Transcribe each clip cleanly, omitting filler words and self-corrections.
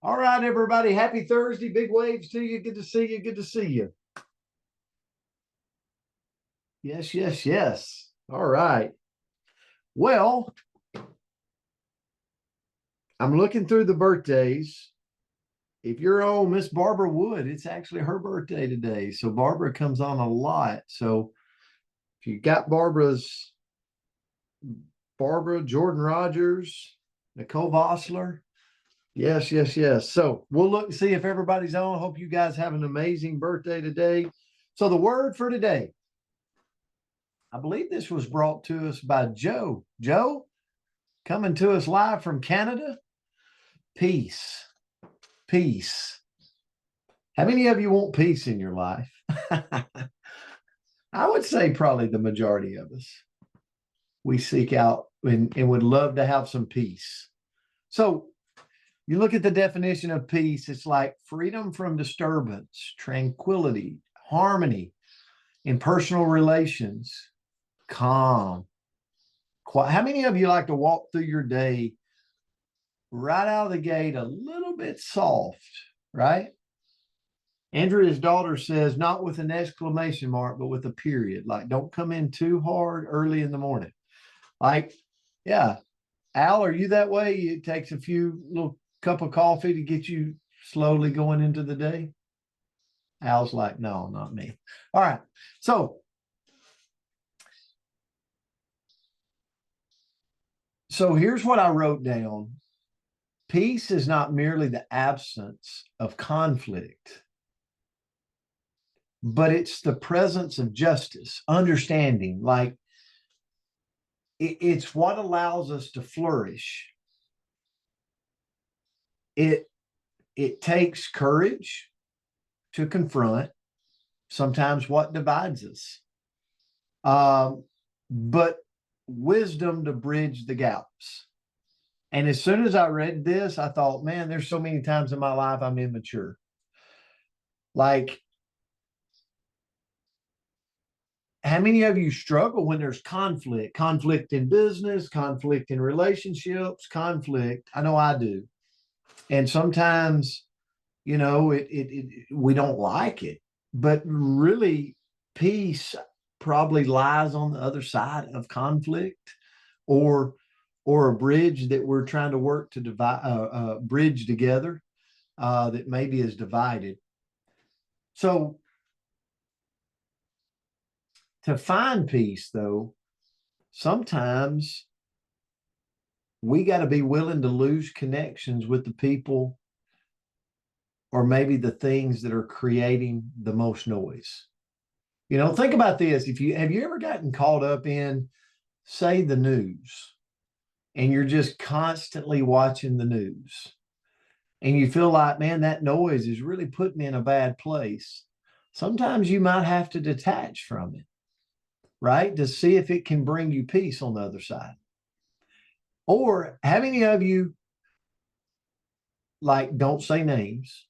All right, everybody. Happy Thursday. Big waves to you. Good to see you. Good to see you. Yes, yes, yes. All right. Well, I'm looking through the birthdays. If you're on Miss Barbara Wood, it's actually her birthday today. So Barbara comes on a lot. So if you got Barbara, Jordan Rogers, Nicole Vossler. Yes, yes, yes. So we'll look and see if everybody's on. Hope you guys have an amazing birthday today. So the word for today, I believe this was brought to us by Joe. Joe, coming to us live from Canada. Peace. Peace. How many of you want peace in your life? I would say probably the majority of us. We seek out and would love to have some peace. So you look at the definition of peace, it's like freedom from disturbance, tranquility, harmony in personal relations, calm. How many of you like to walk through your day right out of the gate a little bit soft, right? Andrea's daughter says, not with an exclamation mark, but with a period. Like, don't come in too hard early in the morning. Like, yeah. Al, are you that way? It takes a few little cup of coffee to get you slowly going into the day. Al's like, no, not me. All right. So here's what I wrote down. Peace is not merely the absence of conflict, but it's the presence of justice, understanding. Like it's what allows us to flourish. It takes courage to confront sometimes what divides us, but wisdom to bridge the gaps. And as soon as I read this, I thought, man, there's so many times in my life I'm immature. Like, how many of you struggle when there's conflict in business, conflict in relationships, conflict? I know I do. And sometimes, we don't like it, but really peace probably lies on the other side of conflict or a bridge that we're trying to work to divide, bridge together that maybe is divided. So to find peace, though, sometimes we got to be willing to lose connections with the people or maybe the things that are creating the most noise. Think about this. Have you ever gotten caught up in, say, the news, and you're just constantly watching the news, and you feel like, man, that noise is really putting me in a bad place. Sometimes you might have to detach from it, right? To see if it can bring you peace on the other side. Or how many of you, like, don't say names,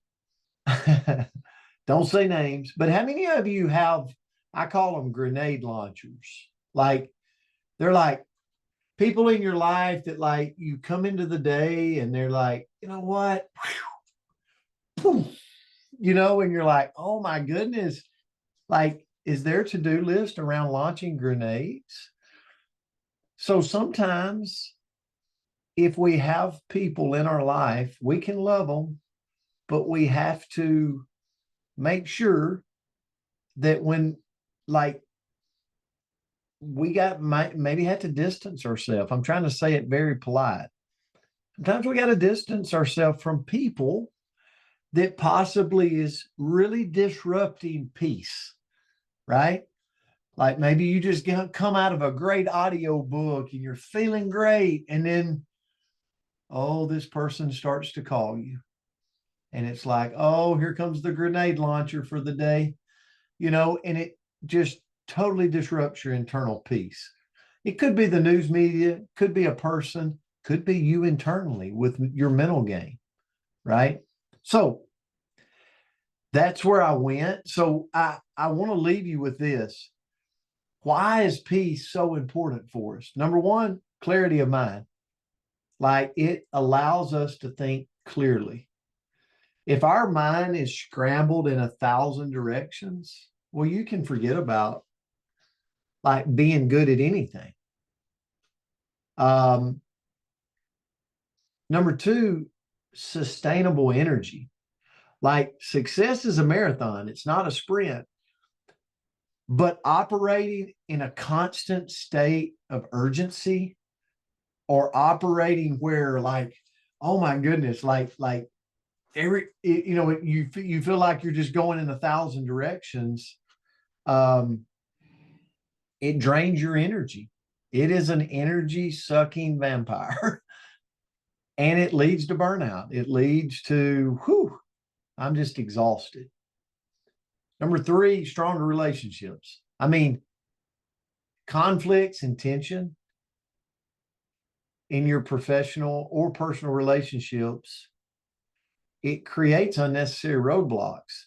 don't say names, but how many of you have, I call them grenade launchers? Like, they're like people in your life that, like, you come into the day and they're like, you know what? And you're like, oh my goodness, like, is their to-do list around launching grenades? So sometimes if we have people in our life, we can love them, but we have to make sure that when, like, we maybe have to distance ourselves. I'm trying to say it very polite. Sometimes we got to distance ourselves from people that possibly is really disrupting peace, right? Like maybe you just come out of a great audio book and you're feeling great. And then, oh, this person starts to call you. And it's like, oh, here comes the grenade launcher for the day, and it just totally disrupts your internal peace. It could be the news media, could be a person, could be you internally with your mental game, right? So that's where I went. So I want to leave you with this. Why is peace so important for us? Number one, clarity of mind. Like it allows us to think clearly. If our mind is scrambled in 1,000 directions, well, you can forget about like being good at anything. Um, Number two, sustainable energy. Like success is a marathon, it's not a sprint, but operating in a constant state of urgency or operating where like, oh my goodness, like you feel like you're just going in 1,000 directions. Um, it drains your energy. It is an energy sucking vampire. And it leads to burnout. It leads to, whew, I'm just exhausted. Number three, stronger relationships. I mean, conflicts and tension in your professional or personal relationships, it creates unnecessary roadblocks.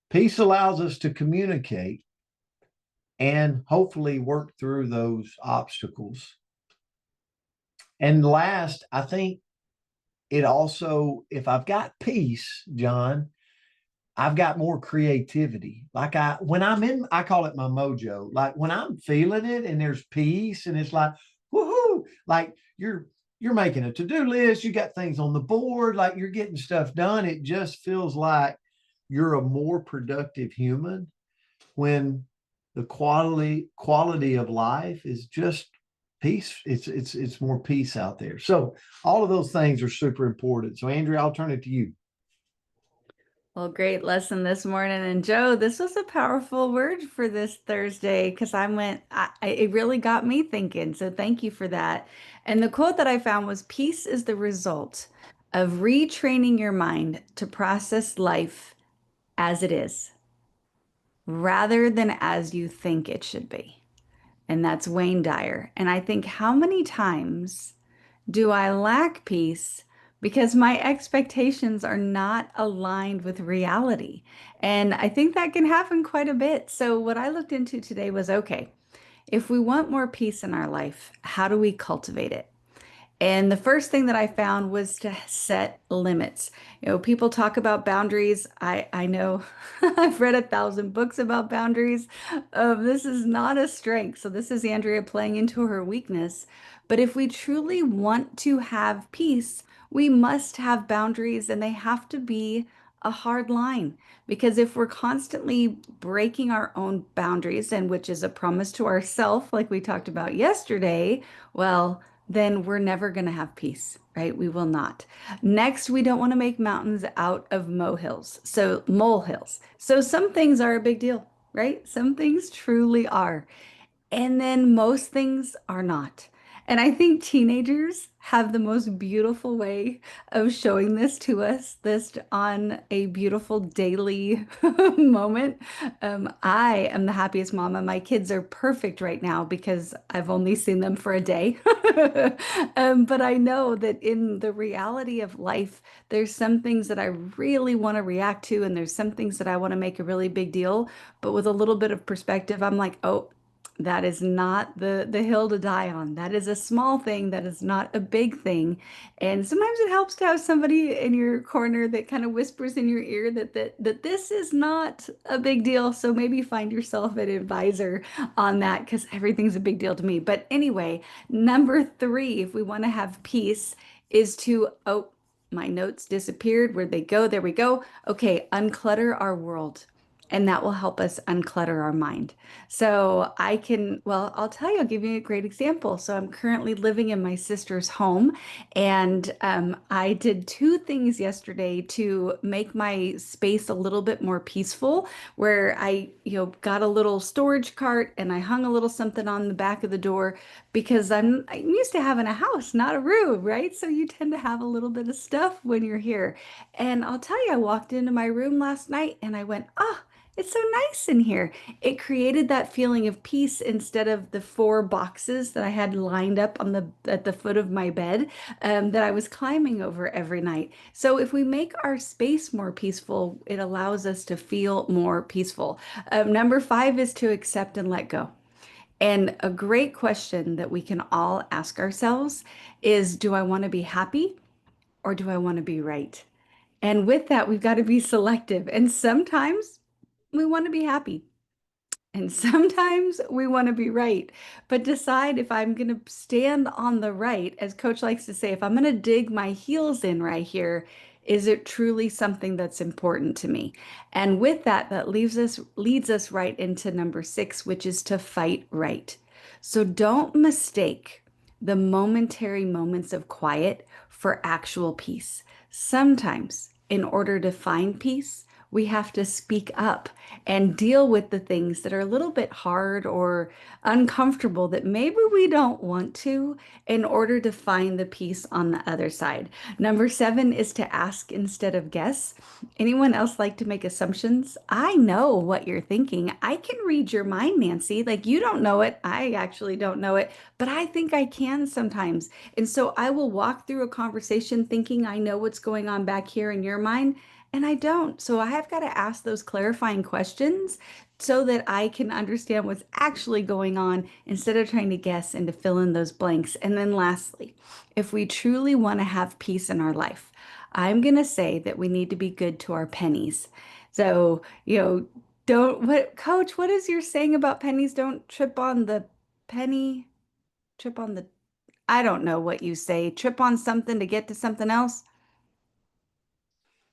Peace allows us to communicate and hopefully work through those obstacles. And last, I think it also, if I've got peace, John, I've got more creativity. Like when I'm in, I call it my mojo. Like when I'm feeling it and there's peace and it's like, woohoo, like you're making a to-do list, you got things on the board, like you're getting stuff done. It just feels like you're a more productive human when the quality of life is just peace. It's more peace out there. So all of those things are super important. So Andrea, I'll turn it to you. Well, great lesson this morning. And Joe, this was a powerful word for this Thursday because it really got me thinking. So thank you for that. And the quote that I found was peace is the result of retraining your mind to process life as it is rather than as you think it should be. And that's Wayne Dyer. And I think how many times do I lack peace because my expectations are not aligned with reality? And I think that can happen quite a bit. So, what I looked into today was okay, if we want more peace in our life, how do we cultivate it? And the first thing that I found was to set limits. You know, people talk about boundaries. I know I've read 1,000 books about boundaries. This is not a strength. So this is Andrea playing into her weakness. But if we truly want to have peace, we must have boundaries and they have to be a hard line. Because if we're constantly breaking our own boundaries, and which is a promise to ourselves, like we talked about yesterday, well, then we're never going to have peace, right? We will not. Next, we don't want to make mountains out of molehills. So, molehills. So, some things are a big deal, right? Some things truly are. And then most things are not. And I think teenagers have the most beautiful way of showing this to us, this on a beautiful daily moment. I am the happiest mama. My kids are perfect right now because I've only seen them for a day. But I know that in the reality of life, there's some things that I really want to react to, and there's some things that I want to make a really big deal. But with a little bit of perspective, I'm like, oh, that is not the hill to die on. That is a small thing. That is not a big thing. And sometimes it helps to have somebody in your corner that kind of whispers in your ear that this is not a big deal. So maybe find yourself an advisor on that because everything's a big deal to me. But anyway, number three, if we want to have peace, is to, oh, my notes disappeared. Where'd they go? There we go. Okay, unclutter our world. And that will help us unclutter our mind. So I can, well, I'll tell you, I'll give you a great example. So I'm currently living in my sister's home, and I did two things yesterday to make my space a little bit more peaceful, where got a little storage cart and I hung a little something on the back of the door because I'm used to having a house, not a room, right? So you tend to have a little bit of stuff when you're here. And I'll tell you, I walked into my room last night and I went, ah, it's so nice in here. It created that feeling of peace instead of the four boxes that I had lined up on the at the foot of my bed that I was climbing over every night. So if we make our space more peaceful, it allows us to feel more peaceful. Number five is to accept and let go. And a great question that we can all ask ourselves is, do I want to be happy or do I want to be right? And with that, we've got to be selective. And sometimes we want to be happy. And sometimes we want to be right, but decide if I'm going to stand on the right, as Coach likes to say, if I'm going to dig my heels in right here, is it truly something that's important to me? And with that, that leads us right into number 6, which is to fight right. So don't mistake the momentary moments of quiet for actual peace. Sometimes, in order to find peace, we have to speak up and deal with the things that are a little bit hard or uncomfortable that maybe we don't want to in order to find the peace on the other side. Number 7 is to ask instead of guess. Anyone else like to make assumptions? I know what you're thinking. I can read your mind, Nancy. Like you don't know it. I actually don't know it, but I think I can sometimes. And so I will walk through a conversation thinking I know what's going on back here in your mind. And I don't. So I have got to ask those clarifying questions so that I can understand what's actually going on instead of trying to guess and to fill in those blanks. And then lastly, if we truly want to have peace in our life, I'm going to say that we need to be good to our pennies. So, Coach, what is your saying about pennies? Don't trip on the penny, trip on the, I don't know what you say, trip on something to get to something else.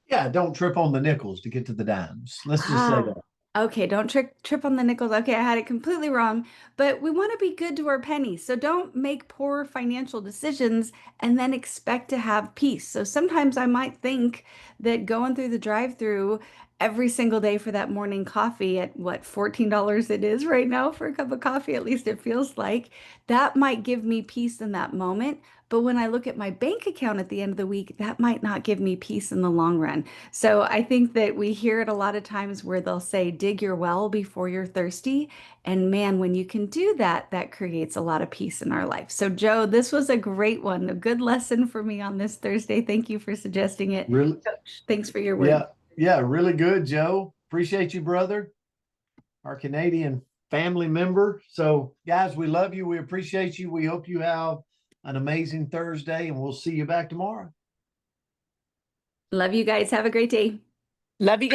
Yeah, don't trip on the nickels to get to the dimes. Let's just say Ah, that. okay. Don't trip on the nickels. Okay, I had it completely wrong. But we want to be good to our pennies. So don't make poor financial decisions and then expect to have peace. So sometimes I might think that going through the drive-through every single day for that morning coffee at what, $14 it is right now for a cup of coffee, at least it feels like, that might give me peace in that moment. But when I look at my bank account at the end of the week, that might not give me peace in the long run. So I think that we hear it a lot of times where they'll say, dig your well before you're thirsty. And man, when you can do that, that creates a lot of peace in our life. So, Joe, this was a great one, a good lesson for me on this Thursday. Thank you for suggesting it. Really, Coach, thanks for your word. yeah, yeah, really good, Joe. Appreciate you, brother. Our Canadian family member. So, guys, we love you. We appreciate you. We hope you have an amazing Thursday, and we'll see you back tomorrow. Love you guys. Have a great day. Love you guys.